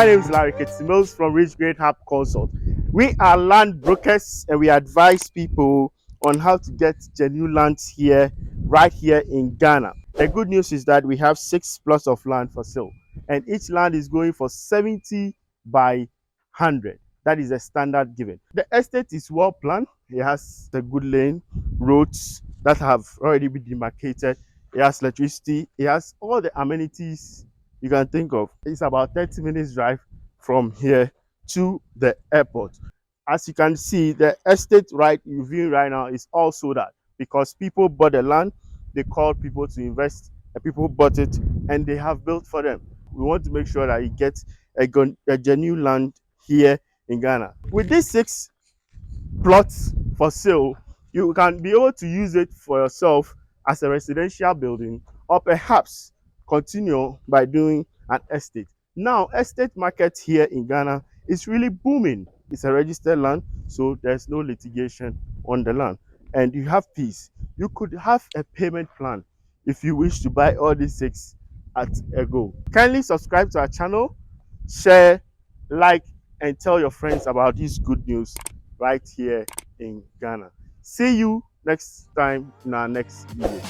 My name is Larry Mills from Rich Great Hub Consult. We are land brokers and we advise people on how to get genuine lands here, right here in Ghana. The good news is that we have 6 plots of land for sale, and each land is going for 70 by 100. That is a standard given. The estate is well planned. It has the good lane, roads that have already been demarcated. It has electricity. It has all the amenities you can think of. It's about 30 minutes drive from here to the airport. As you can see, the estate you're viewing right now is all sold out because people bought the land, they called people to invest, and people bought it and they have built for them. We want to make sure that you get a genuine land here in Ghana. With these 6 plots for sale, you can be able to use it for yourself as a residential building, or perhaps continue by doing an estate. Now, estate market here in Ghana is really booming. It's a registered land, so there's no litigation on the land, and you have peace. You could have a payment plan if you wish to buy all these 6 at a go. Kindly subscribe to our channel, share, like, and tell your friends about this good news right here in Ghana. See you next time in our next video.